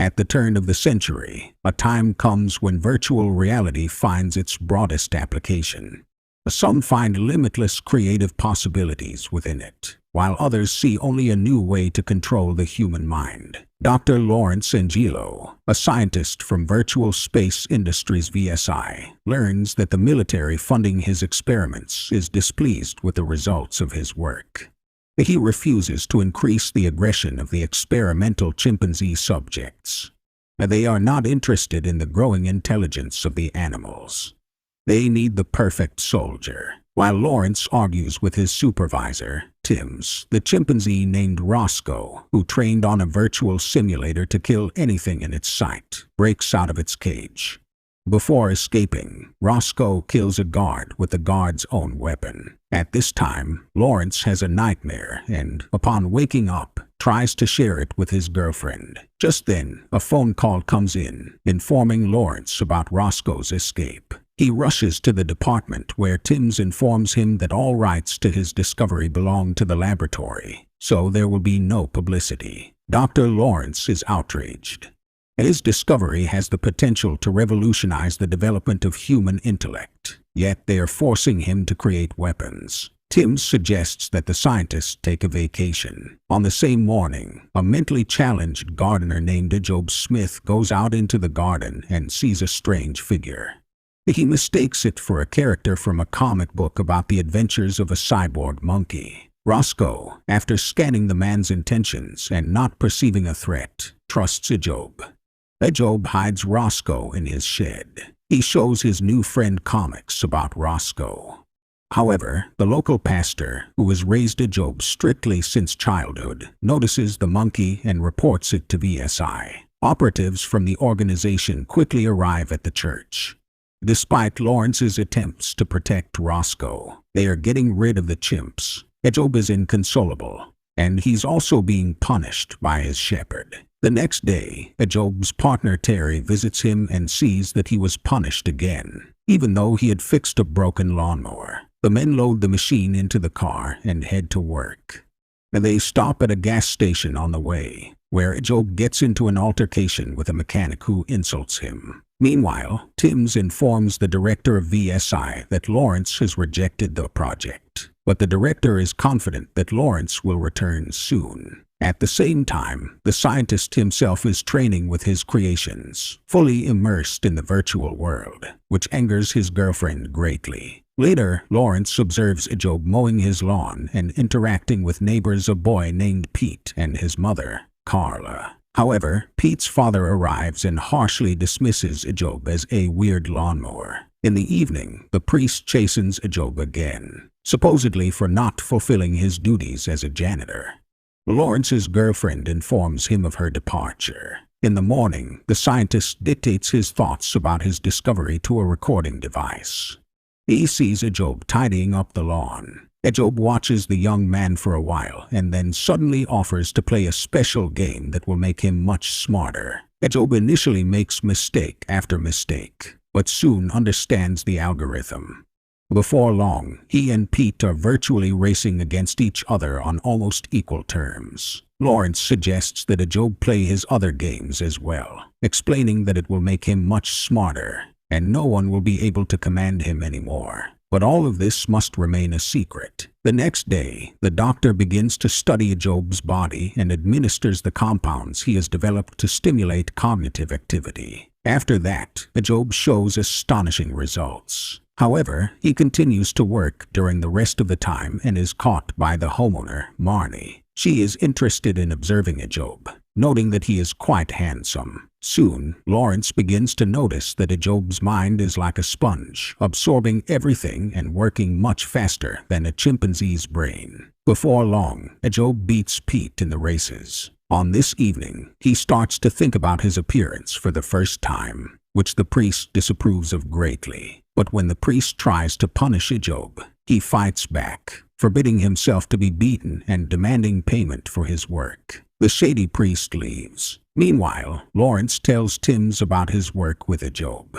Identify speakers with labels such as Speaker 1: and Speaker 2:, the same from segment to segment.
Speaker 1: At the turn of the century, a time comes when virtual reality finds its broadest application. Some find limitless creative possibilities within it, while others see only a new way to control the human mind. Dr. Lawrence Angelo, a scientist from Virtual Space Industries VSI, learns that the military funding his experiments is displeased with the results of his work. He refuses to increase the aggression of the experimental chimpanzee subjects. They are not interested in the growing intelligence of the animals. They need the perfect soldier. While Lawrence argues with his supervisor, Timms, the chimpanzee named Roscoe, who trained on a virtual simulator to kill anything in its sight, breaks out of its cage. Before escaping, Roscoe kills a guard with the guard's own weapon. At this time, Lawrence has a nightmare and, upon waking up, tries to share it with his girlfriend. Just then, a phone call comes in, informing Lawrence about Roscoe's escape. He rushes to the department where Timms informs him that all rights to his discovery belong to the laboratory, so there will be no publicity. Dr. Lawrence is outraged. His discovery has the potential to revolutionize the development of human intellect, yet they are forcing him to create weapons. Timms suggests that the scientists take a vacation. On the same morning, a mentally challenged gardener named Job Smith goes out into the garden and sees a strange figure. He mistakes it for a character from a comic book about the adventures of a cyborg monkey. Roscoe, after scanning the man's intentions and not perceiving a threat, trusts Job. Job hides Roscoe in his shed. He shows his new friend comics about Roscoe. However, the local pastor, who has raised Job strictly since childhood, notices the monkey and reports it to VSI. Operatives from the organization quickly arrive at the church. Despite Lawrence's attempts to protect Roscoe, they are getting rid of the chimps. Job is inconsolable, and he's also being punished by his shepherd. The next day, Job's partner Terry visits him and sees that he was punished again, even though he had fixed a broken lawnmower. The men load the machine into the car and head to work. They stop at a gas station on the way, where Job gets into an altercation with a mechanic who insults him. Meanwhile, Timms informs the director of VSI that Lawrence has rejected the project, but the director is confident that Lawrence will return soon. At the same time, the scientist himself is training with his creations, fully immersed in the virtual world, which angers his girlfriend greatly. Later, Lawrence observes Job mowing his lawn and interacting with neighbors, a boy named Pete and his mother, Carla. However, Pete's father arrives and harshly dismisses Job as a weird lawnmower. In the evening, the priest chastens Job again, supposedly for not fulfilling his duties as a janitor. Lawrence's girlfriend informs him of her departure. In the morning, the scientist dictates his thoughts about his discovery to a recording device. He sees Job tidying up the lawn. Job watches the young man for a while and then suddenly offers to play a special game that will make him much smarter. Job initially makes mistake after mistake, but soon understands the algorithm. Before long, he and Pete are virtually racing against each other on almost equal terms. Lawrence suggests that Job play his other games as well, explaining that it will make him much smarter, and no one will be able to command him anymore. But all of this must remain a secret. The next day, the doctor begins to study Job's body and administers the compounds he has developed to stimulate cognitive activity. After that, Job shows astonishing results. However, he continues to work during the rest of the time and is caught by the homeowner, Marnie. She is interested in observing Job, noting that he is quite handsome. Soon, Lawrence begins to notice that Job's mind is like a sponge, absorbing everything and working much faster than a chimpanzee's brain. Before long, Job beats Pete in the races. On this evening, he starts to think about his appearance for the first time, which the priest disapproves of greatly. But when the priest tries to punish Job, he fights back, forbidding himself to be beaten and demanding payment for his work. The shady priest leaves. Meanwhile, Lawrence tells Timms about his work with Job.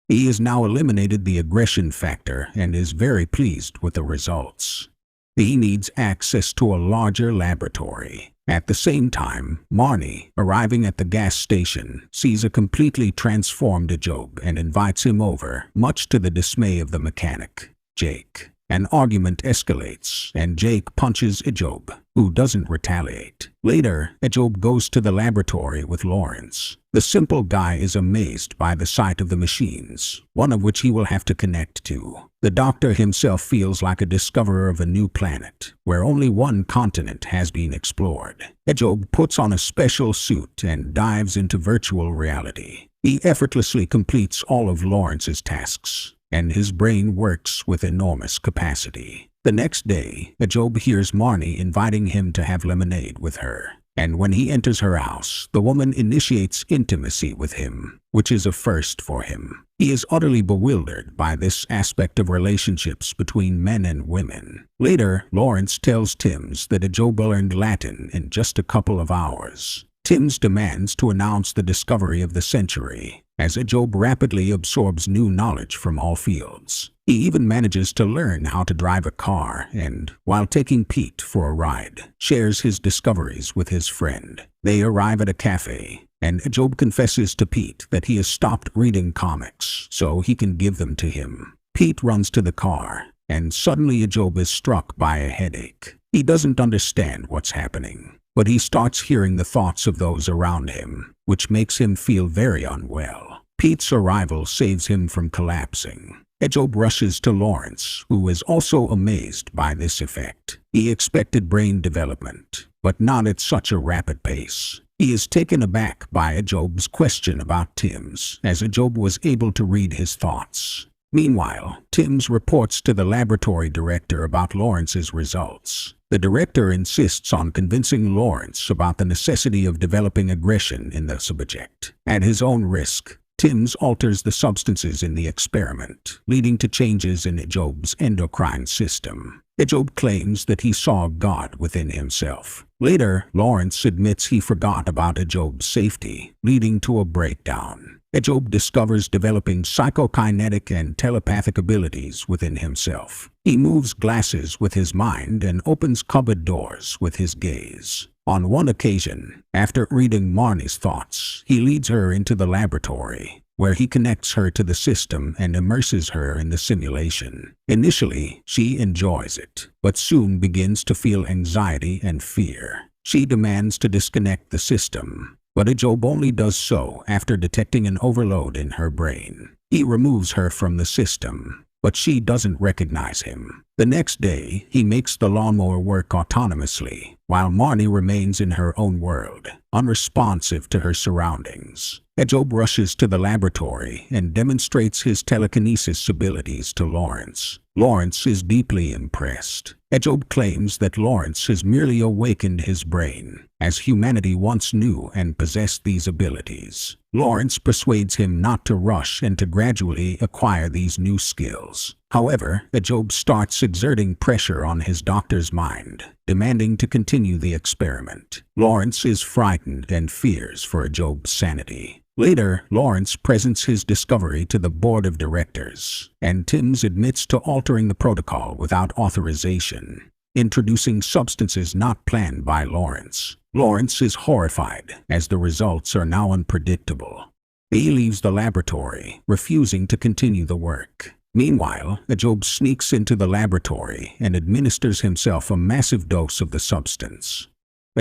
Speaker 1: He has now eliminated the aggression factor and is very pleased with the results. He needs access to a larger laboratory. At the same time, Marnie, arriving at the gas station, sees a completely transformed Job and invites him over, much to the dismay of the mechanic, Jake. An argument escalates, and Jake punches Job, who doesn't retaliate. Later, Job goes to the laboratory with Lawrence. The simple guy is amazed by the sight of the machines, one of which he will have to connect to. The doctor himself feels like a discoverer of a new planet, where only one continent has been explored. Job puts on a special suit and dives into virtual reality. He effortlessly completes all of Lawrence's tasks, and his brain works with enormous capacity. The next day, Job hears Marnie inviting him to have lemonade with her. And when he enters her house, the woman initiates intimacy with him, which is a first for him. He is utterly bewildered by this aspect of relationships between men and women. Later, Lawrence tells Timms that Job learned Latin in just a couple of hours. Timms demands to announce the discovery of the century, as Job rapidly absorbs new knowledge from all fields. He even manages to learn how to drive a car and, while taking Pete for a ride, shares his discoveries with his friend. They arrive at a cafe, and Job confesses to Pete that he has stopped reading comics so he can give them to him. Pete runs to the car, and suddenly Job is struck by a headache. He doesn't understand what's happening, but he starts hearing the thoughts of those around him, which makes him feel very unwell. Pete's arrival saves him from collapsing. Job rushes to Lawrence, who is also amazed by this effect. He expected brain development, but not at such a rapid pace. He is taken aback by Job's question about Timms, as Job was able to read his thoughts. Meanwhile, Timms reports to the laboratory director about Lawrence's results. The director insists on convincing Lawrence about the necessity of developing aggression in the subject. At his own risk, Timms alters the substances in the experiment, leading to changes in Job's endocrine system. Job claims that he saw God within himself. Later, Lawrence admits he forgot about Job's safety, leading to a breakdown. Job discovers developing psychokinetic and telepathic abilities within himself. He moves glasses with his mind and opens cupboard doors with his gaze. On one occasion, after reading Marnie's thoughts, he leads her into the laboratory, where he connects her to the system and immerses her in the simulation. Initially, she enjoys it, but soon begins to feel anxiety and fear. She demands to disconnect the system, but Job only does so after detecting an overload in her brain. He removes her from the system, but she doesn't recognize him. The next day, he makes the lawnmower work autonomously, while Marnie remains in her own world, unresponsive to her surroundings. Job rushes to the laboratory and demonstrates his telekinesis abilities to Lawrence. Lawrence is deeply impressed. Job claims that Lawrence has merely awakened his brain, as humanity once knew and possessed these abilities. Lawrence persuades him not to rush and to gradually acquire these new skills. However, Job starts exerting pressure on his doctor's mind, demanding to continue the experiment. Lawrence is frightened and fears for Job's sanity. Later, Lawrence presents his discovery to the board of directors, and Timms admits to altering the protocol without authorization, introducing substances not planned by Lawrence. Lawrence is horrified, as the results are now unpredictable. He leaves the laboratory, refusing to continue the work. Meanwhile, Job sneaks into the laboratory and administers himself a massive dose of the substance.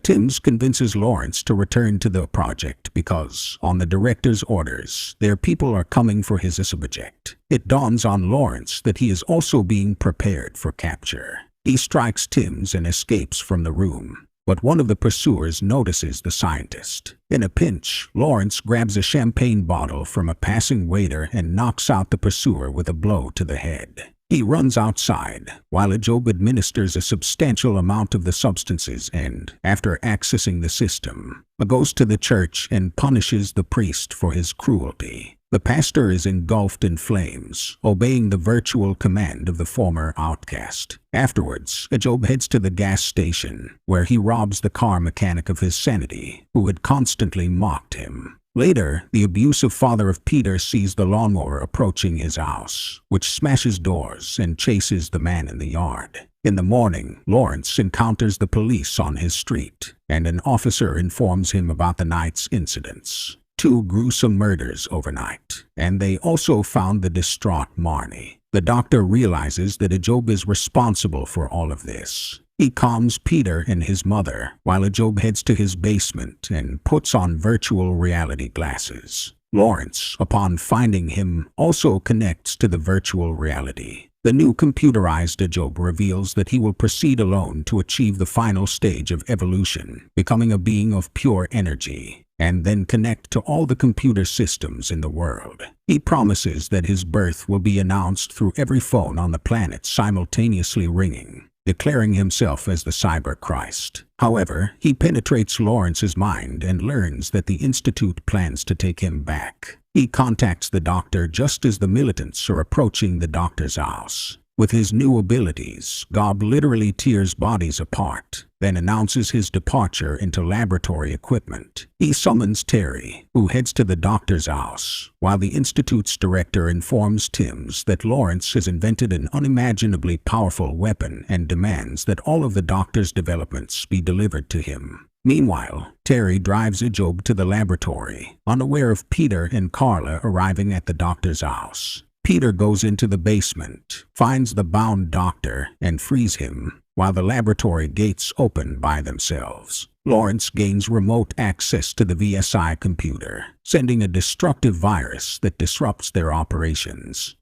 Speaker 1: Timms convinces Lawrence to return to the project because, on the director's orders, their people are coming for his subject. It dawns on Lawrence that he is also being prepared for capture. He strikes Timms and escapes from the room, but one of the pursuers notices the scientist. In a pinch, Lawrence grabs a champagne bottle from a passing waiter and knocks out the pursuer with a blow to the head. He runs outside, while Job administers a substantial amount of the substances and, after accessing the system, goes to the church and punishes the priest for his cruelty. The pastor is engulfed in flames, obeying the virtual command of the former outcast. Afterwards, Job heads to the gas station, where he robs the car mechanic of his sanity, who had constantly mocked him. Later, the abusive father of Peter sees the lawnmower approaching his house, which smashes doors and chases the man in the yard. In the morning, Lawrence encounters the police on his street, and an officer informs him about the night's incidents. 2 gruesome murders overnight, and they also found the distraught Marnie. The doctor realizes that Ajob is responsible for all of this. He calms Peter and his mother, while Ajob heads to his basement and puts on virtual reality glasses. Lawrence, upon finding him, also connects to the virtual reality. The new computerized Ajob reveals that he will proceed alone to achieve the final stage of evolution, becoming a being of pure energy, and then connect to all the computer systems in the world. He promises that his birth will be announced through every phone on the planet simultaneously ringing, declaring himself as the Cyber Christ. However, he penetrates Lawrence's mind and learns that the Institute plans to take him back. He contacts the doctor just as the militants are approaching the doctor's house. With his new abilities, Gob literally tears bodies apart, then announces his departure into laboratory equipment. He summons Terry, who heads to the doctor's house, while the Institute's director informs Timms that Lawrence has invented an unimaginably powerful weapon and demands that all of the doctor's developments be delivered to him. Meanwhile, Terry drives Ajob to the laboratory, unaware of Peter and Carla arriving at the doctor's house. Peter goes into the basement, finds the bound doctor, and frees him, while the laboratory gates open by themselves. Lawrence gains remote access to the VSI computer, sending a destructive virus that disrupts their operations.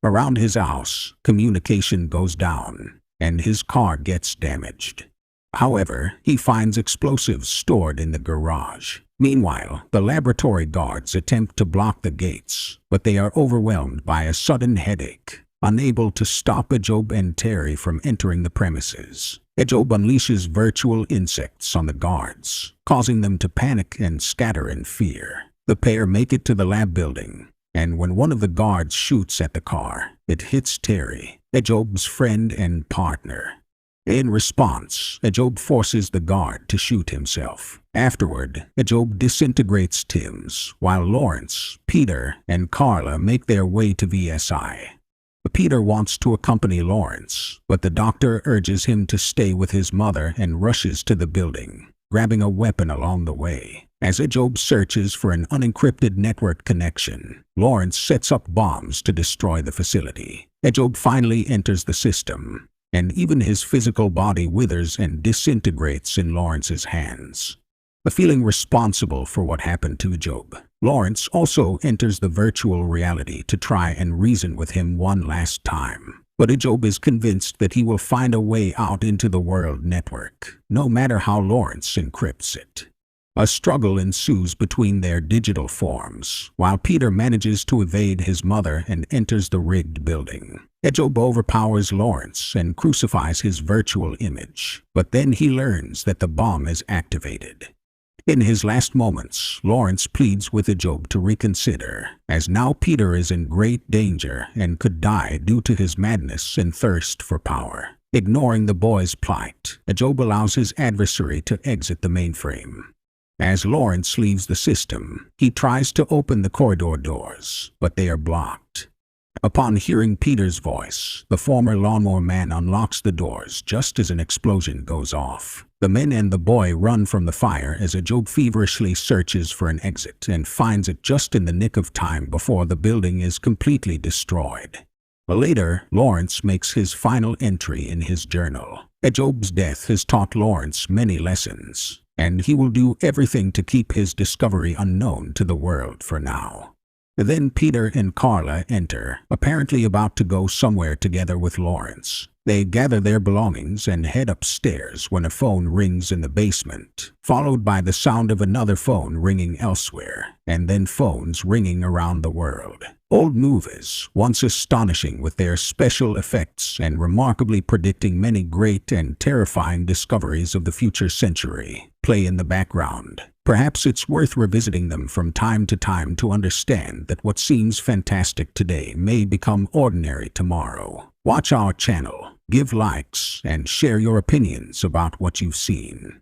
Speaker 1: Around his house, communication goes down, and his car gets damaged. However, he finds explosives stored in the garage. Meanwhile, the laboratory guards attempt to block the gates, but they are overwhelmed by a sudden headache, unable to stop Ajob and Terry from entering the premises. Ajob unleashes virtual insects on the guards, causing them to panic and scatter in fear. The pair make it to the lab building, and when one of the guards shoots at the car, it hits Terry, Ajob's friend and partner. In response, Ajob forces the guard to shoot himself. Afterward, Ajob disintegrates Timms, while Lawrence, Peter, and Carla make their way to VSI. Peter wants to accompany Lawrence, but the doctor urges him to stay with his mother and rushes to the building, grabbing a weapon along the way. As Ajob searches for an unencrypted network connection, Lawrence sets up bombs to destroy the facility. Ajob finally enters the system, and even his physical body withers and disintegrates in Lawrence's hands. Feeling responsible for what happened to Ajob, Lawrence also enters the virtual reality to try and reason with him one last time. But Ajob is convinced that he will find a way out into the world network, no matter how Lawrence encrypts it. A struggle ensues between their digital forms, while Peter manages to evade his mother and enters the rigged building. Ajob overpowers Lawrence and crucifies his virtual image, but then he learns that the bomb is activated. In his last moments, Lawrence pleads with Ajob to reconsider, as now Peter is in great danger and could die due to his madness and thirst for power. Ignoring the boy's plight, Ajob allows his adversary to exit the mainframe. As Lawrence leaves the system, he tries to open the corridor doors, but they are blocked. Upon hearing Peter's voice, the former lawnmower man unlocks the doors just as an explosion goes off. The men and the boy run from the fire as Ajob feverishly searches for an exit and finds it just in the nick of time before the building is completely destroyed. Later, Lawrence makes his final entry in his journal. Ajob's death has taught Lawrence many lessons, and he will do everything to keep his discovery unknown to the world for now. Then Peter and Carla enter, apparently about to go somewhere together with Lawrence. They gather their belongings and head upstairs when a phone rings in the basement, followed by the sound of another phone ringing elsewhere, and then phones ringing around the world. Old movies, once astonishing with their special effects and remarkably predicting many great and terrifying discoveries of the future century, play in the background. Perhaps it's worth revisiting them from time to time to understand that what seems fantastic today may become ordinary tomorrow. Watch our channel, give likes, and share your opinions about what you've seen.